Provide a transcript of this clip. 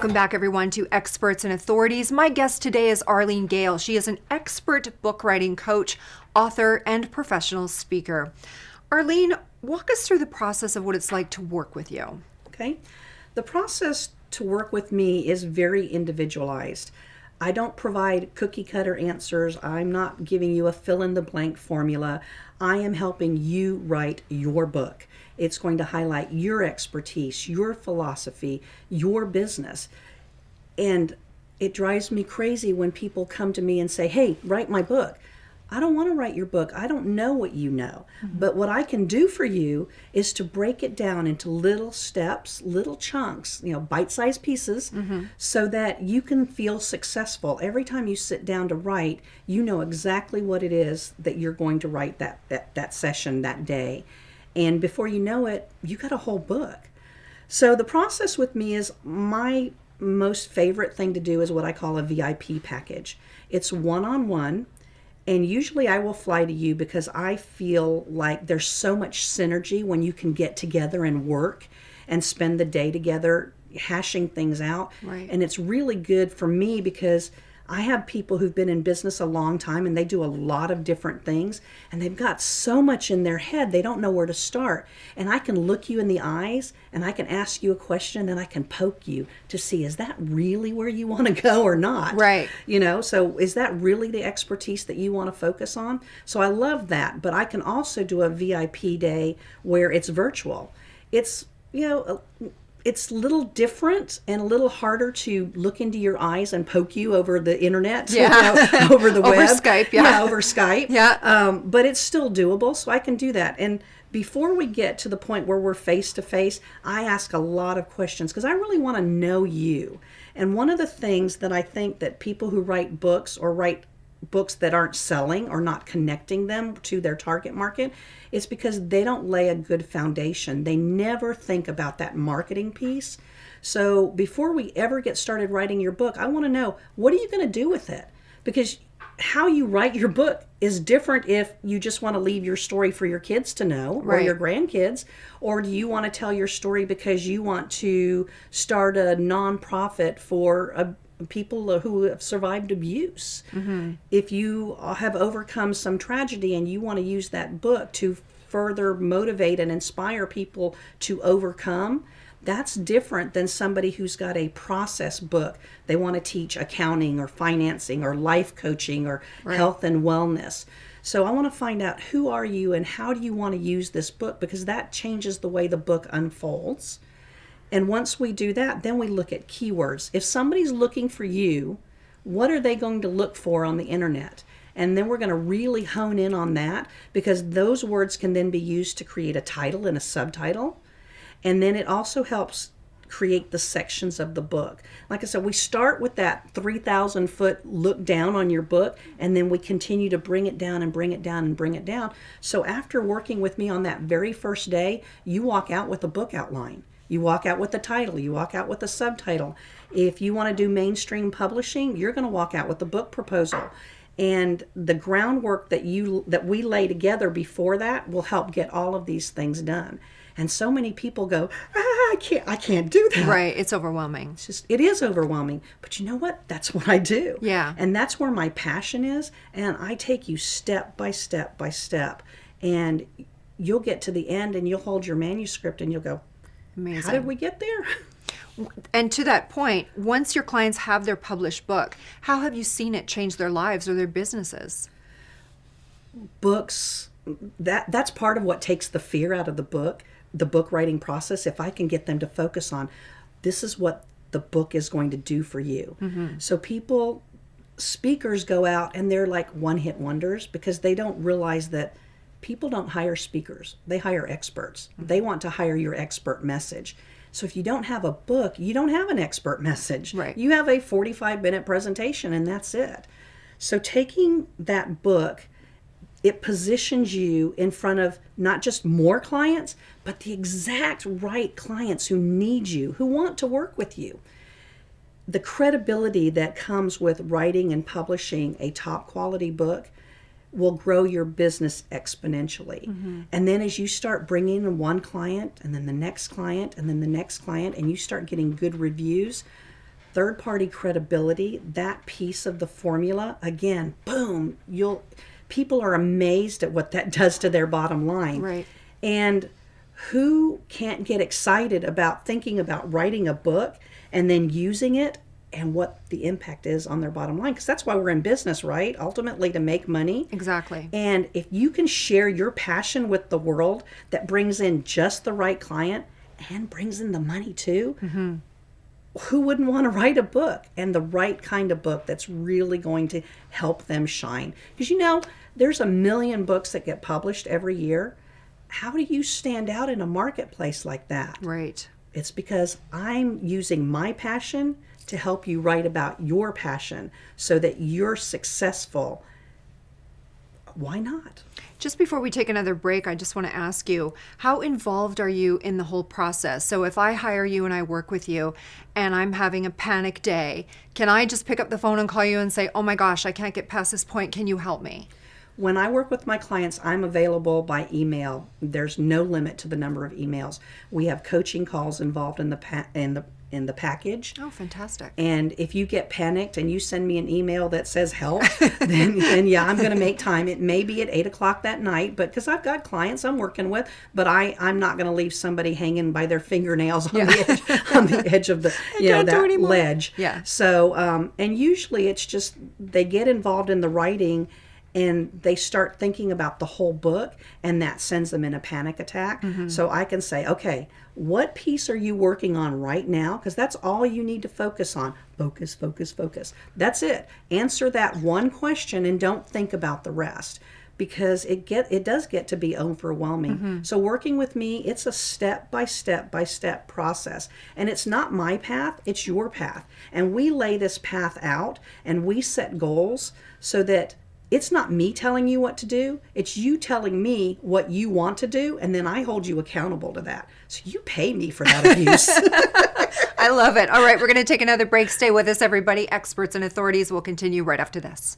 Welcome back, everyone, to Experts and Authorities. My guest today is Arlene Gale. She is an expert book writing coach, author, and professional speaker. Arlene, walk us through the process of what it's like to work with you. Okay. The process to work with me is very individualized. I don't provide cookie cutter answers. I'm not giving you a fill in the blank formula. I am helping you write your book. It's going to highlight your expertise, your philosophy, your business. And it drives me crazy when people come to me and say, hey, write my book. I don't want to write your book. I don't know what you know. But what I can do for you is to break it down into little steps, little chunks, bite-sized pieces, so that you can feel successful. Every time you sit down to write, you know exactly what it is that you're going to write that session, that day. And before you know it, you got a whole book. So the process with me is my most favorite thing to do is what I call a VIP package. It's one-on-one. And usually I will fly to you because I feel like there's so much synergy when you can get together and work and spend the day together hashing things out. Right. And it's really good for me because I have people who've been in business a long time and they do a lot of different things and they've got so much in their head they don't know where to start. And I can look you in the eyes and I can ask you a question and I can poke you to see, is that really where you want to go or not? Right. So is that really the expertise that you want to focus on? So I love that, but I can also do a VIP day where it's virtual. It's a little different and a little harder to look into your eyes and poke you over the internet, over the web. Over Skype, yeah. Over Skype. Yeah. But it's still doable, so I can do that. And before we get to the point where we're face-to-face, I ask a lot of questions because I really want to know you. And one of the things that I think that people who write books or write books that aren't selling or not connecting them to their target market, it's because they don't lay a good foundation. They never think about that marketing piece. So before we ever get started writing your book, I want to know, what are you going to do with it? Because how you write your book is different if you just want to leave your story for your kids to know, right, or your grandkids, or do you want to tell your story because you want to start a nonprofit for people who have survived abuse. If you have overcome some tragedy and you want to use that book to further motivate and inspire people to overcome, that's different than somebody who's got a process book. They want to teach accounting or financing or life coaching or health and wellness. So I want to find out, who are you and how do you want to use this book, because that changes the way the book unfolds. And once we do that, then we look at keywords. If somebody's looking for you, what are they going to look for on the internet? And then we're going to really hone in on that, because those words can then be used to create a title and a subtitle. And then it also helps create the sections of the book. Like I said, we start with that 3,000 foot look down on your book, and then we continue to bring it down and bring it down and bring it down. So after working with me on that very first day, you walk out with a book outline. You walk out with the title. You walk out with the subtitle. If you want to do mainstream publishing, you're going to walk out with the book proposal. And the groundwork that we lay together before that will help get all of these things done. And so many people go, I can't do that. Right. It's overwhelming. It is overwhelming. But you know what? That's what I do. Yeah. And that's where my passion is. And I take you step by step by step. And you'll get to the end and you'll hold your manuscript and you'll go, amazing. How did we get there? And to that point, once your clients have their published book, how have you seen it change their lives or their businesses? Books, that's part of what takes the fear out of the book writing process. If I can get them to focus on, this is what the book is going to do for you. So speakers go out and they're like one-hit wonders because they don't realize that people don't hire speakers. They hire experts. They want to hire your expert message. So if you don't have a book, you don't have an expert message. Right. You have a 45-minute presentation and that's it. So taking that book, it positions you in front of not just more clients, but the exact right clients who need you, who want to work with you. The credibility that comes with writing and publishing a top quality book will grow your business exponentially. And then as you start bringing in one client and then the next client and then the next client, and you start getting good reviews, third party credibility, that piece of the formula, again, boom, people are amazed at what that does to their bottom line. Right. And who can't get excited about thinking about writing a book and then using it and what the impact is on their bottom line? Because that's why we're in business, right? Ultimately, to make money. Exactly. And if you can share your passion with the world that brings in just the right client and brings in the money too, who wouldn't want to write a book, and the right kind of book that's really going to help them shine? Because there's 1 million books that get published every year. How do you stand out in a marketplace like that? Right. It's because I'm using my passion to help you write about your passion so that you're successful. Why not? Just before we take another break, I just want to ask you, how involved are you in the whole process? So if I hire you and I work with you and I'm having a panic day, can I just pick up the phone and call you and say, oh my gosh, I can't get past this point. Can you help me? When I work with my clients, I'm available by email. There's no limit to the number of emails. We have coaching calls involved in the package. Oh, fantastic. And if you get panicked and you send me an email that says help, then yeah, I'm going to make time. It may be at 8:00 that night, but because I've got clients I'm working with, but I'm not going to leave somebody hanging by their fingernails on the edge of the that ledge. Yeah. So and usually it's just they get involved in the writing and they start thinking about the whole book, and that sends them in a panic attack. So I can say, okay, what piece are you working on right now? Because that's all you need to focus on. Focus, focus, focus. That's it. Answer that one question and don't think about the rest, because it does get to be overwhelming. So working with me, it's a step by step process. And it's not my path, it's your path. And we lay this path out and we set goals so that it's not me telling you what to do. It's you telling me what you want to do, and then I hold you accountable to that. So you pay me for that abuse. I love it. All right, we're going to take another break. Stay with us, everybody. Experts and Authorities will continue right after this.